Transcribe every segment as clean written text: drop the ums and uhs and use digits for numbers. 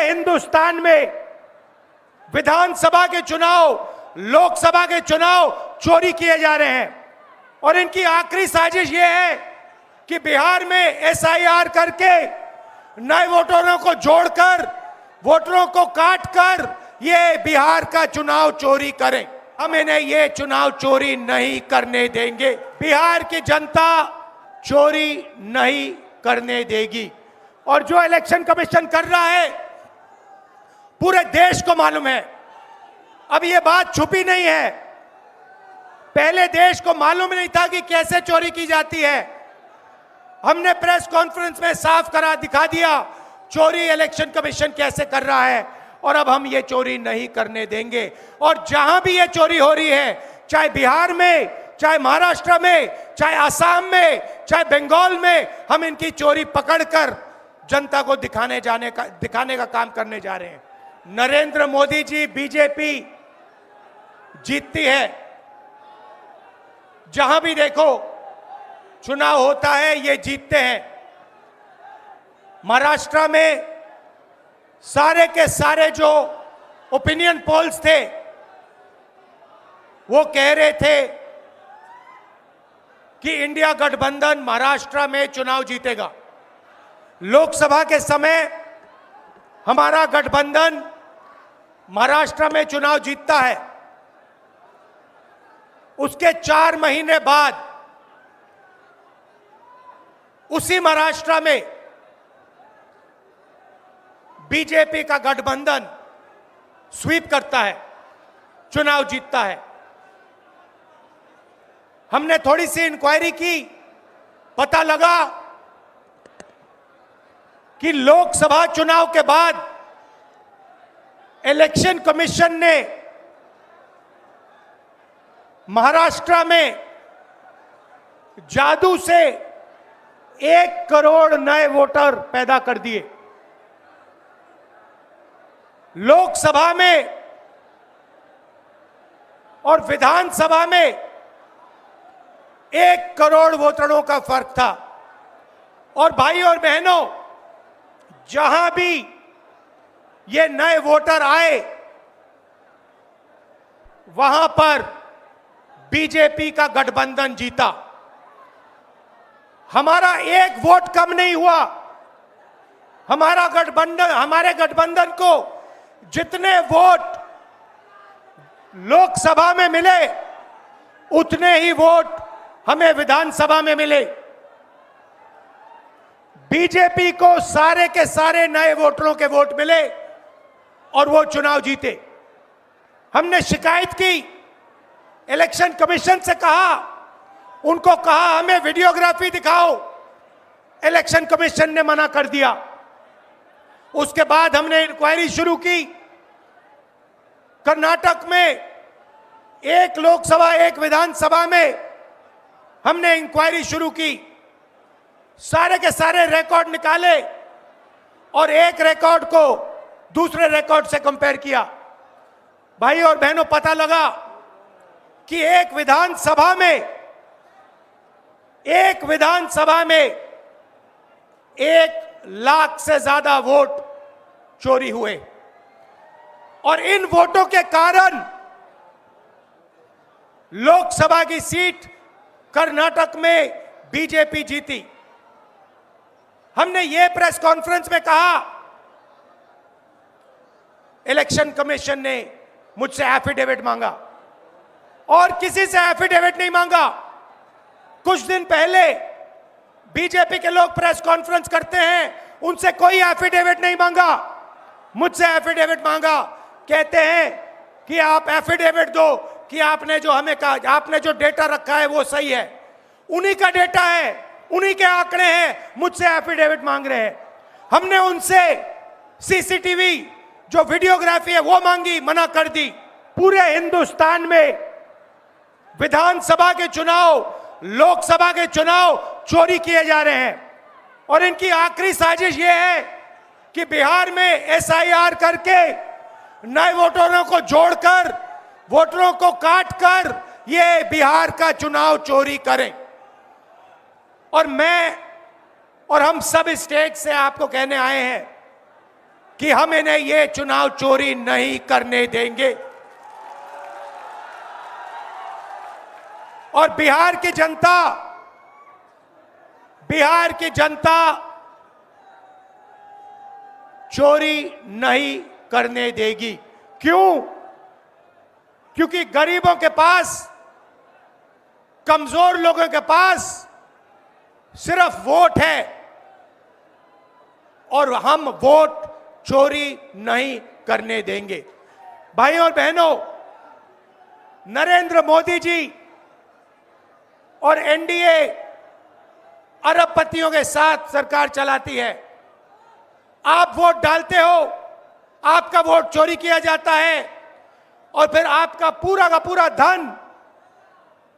हिंदुस्तान में विधानसभा के चुनाव, लोकसभा के चुनाव चोरी किए जा रहे हैं। और इनकी आखिरी साजिश यह है कि बिहार में एसआईआर करके नए वोटरों को जोड़कर, वोटरों को काटकर ये बिहार का चुनाव चोरी करें। हम इन्हें ये चुनाव चोरी नहीं करने देंगे। बिहार की जनता चोरी नहीं करने देगी। और जो इलेक्शन कमीशन कर रहा है पूरे देश को मालूम है। अब ये बात छुपी नहीं है। पहले देश को मालूम नहीं था कि कैसे चोरी की जाती है। हमने प्रेस कॉन्फ्रेंस में साफ करा दिखा दिया चोरी इलेक्शन कमीशन कैसे कर रहा है। और अब हम ये चोरी नहीं करने देंगे। और जहां भी ये चोरी हो रही है, चाहे बिहार में, चाहे महाराष्ट्र में, चाहे असम में, चाहे बंगाल में, हम इनकी चोरी पकड़कर जनता को दिखाने का काम करने जा रहे हैं। नरेंद्र मोदी जी, बीजेपी जीतती है। जहां भी देखो चुनाव होता है ये जीतते हैं। महाराष्ट्र में सारे के सारे जो ओपिनियन पोल्स थे वो कह रहे थे कि इंडिया गठबंधन महाराष्ट्र में चुनाव जीतेगा। लोकसभा के समय हमारा गठबंधन महाराष्ट्र में चुनाव जीतता है। उसके 4 महीने बाद उसी महाराष्ट्र में बीजेपी का गठबंधन स्वीप करता है, चुनाव जीतता है। हमने थोड़ी सी इंक्वायरी की, पता लगा कि लोकसभा चुनाव के बाद इलेक्शन कमीशन ने महाराष्ट्र में जादू से 1 करोड़ नए वोटर पैदा कर दिए। लोकसभा में और विधानसभा में 1 करोड़ वोटरों का फर्क था। और भाई और बहनों, जहां भी ये नए वोटर आए वहां पर बीजेपी का गठबंधन जीता। हमारा 1 वोट कम नहीं हुआ। हमारे गठबंधन को जितने वोट लोकसभा में मिले उतने ही वोट हमें विधानसभा में मिले। बीजेपी को सारे के सारे नए वोटरों के वोट मिले और वो चुनाव जीते। हमने शिकायत की, इलेक्शन कमीशन से कहा, उनको कहा हमें वीडियोग्राफी दिखाओ। इलेक्शन कमीशन ने मना कर दिया। उसके बाद हमने इंक्वायरी शुरू की। कर्नाटक में 1 लोकसभा 1 विधानसभा में हमने इंक्वायरी शुरू की। सारे के सारे रिकॉर्ड निकाले और एक रिकॉर्ड को दूसरे रिकॉर्ड से कंपेयर किया। भाई और बहनों, पता लगा कि एक विधानसभा में 1 लाख से ज्यादा वोट चोरी हुए। और इन वोटों के कारण लोकसभा की सीट कर्नाटक में बीजेपी जीती। हमने ये प्रेस कॉन्फ्रेंस में कहा, इलेक्शन कमीशन ने मुझसे एफिडेविट मांगा और किसी से एफिडेविट नहीं मांगा। कुछ दिन पहले बीजेपी के लोग प्रेस कॉन्फ्रेंस करते हैं, उनसे कोई एफिडेविट नहीं मांगा, मुझसे एफिडेविट मांगा। कहते हैं कि आप एफिडेविट दो कि आपने जो हमें कहा, आपने जो डेटा रखा है वो सही है। उन्हीं का डेटा है, उन्हीं के आंकड़े हैं, मुझसे एफिडेविट मांग रहे हैं। हमने उनसे सीसीटीवी जो वीडियोग्राफी है वो मांगी, मना कर दी। पूरे हिंदुस्तान में विधानसभा के चुनाव, लोकसभा के चुनाव चोरी किए जा रहे हैं। और इनकी आखिरी साजिश ये है कि बिहार में एसआईआर करके नए वोटरों को जोड़कर, वोटरों को काटकर ये बिहार का चुनाव चोरी करें। और मैं और हम सब स्टेट से आपको कहने आए हैं कि हम इन्हें ये चुनाव चोरी नहीं करने देंगे। और बिहार की जनता चोरी नहीं करने देगी। क्यों? क्योंकि गरीबों के पास, कमजोर लोगों के पास सिर्फ वोट है और हम वोट चोरी नहीं करने देंगे। भाइयों और बहनों, नरेंद्र मोदी जी और एनडीए अरबपतियों के साथ सरकार चलाती है। आप वोट डालते हो, आपका वोट चोरी किया जाता है और फिर आपका पूरा का पूरा धन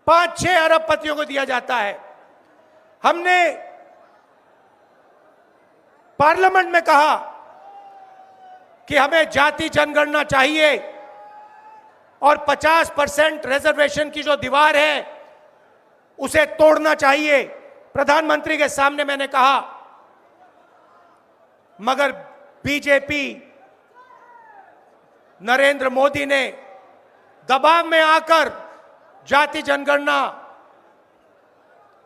5-6 अरबपतियों को दिया जाता है। हमने पार्लियामेंट में कहा कि हमें जाति जनगणना चाहिए और 50% रिजर्वेशन की जो दीवार है उसे तोड़ना चाहिए। प्रधानमंत्री के सामने मैंने कहा, मगर बीजेपी, नरेंद्र मोदी ने दबाव में आकर जाति जनगणना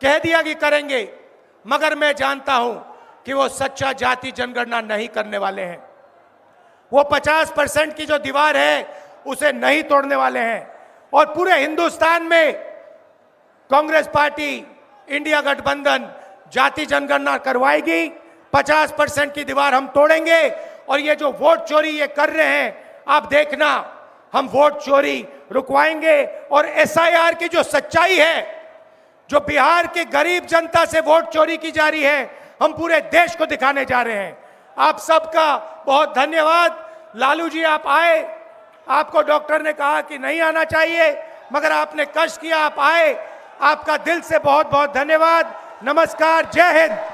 कह दिया कि करेंगे, मगर मैं जानता हूं कि वो सच्चा जाति जनगणना नहीं करने वाले हैं। वो 50% की जो दीवार है उसे नहीं तोड़ने वाले हैं और पूरे हिंदुस्तान में कांग्रेस पार्टी, इंडिया गठबंधन जाति जनगणना करवाएगी। 50% की दीवार हम तोड़ेंगे और ये जो वोट चोरी ये कर रहे हैं, आप देखना, हम वोट चोरी रुकवाएंगे। और एसआईआर की जो सच्चाई है, जो बिहार की गरीब जनता से वोट चोरी की जा रही है, हम पूरे देश को दिखाने जा रहे हैं। आप सबका बहुत धन्यवाद। लालू जी, आप आए, आपको डॉक्टर ने कहा कि नहीं आना चाहिए, मगर आपने कष्ट किया, आप आए। आपका दिल से बहुत बहुत धन्यवाद। नमस्कार, जय हिंद।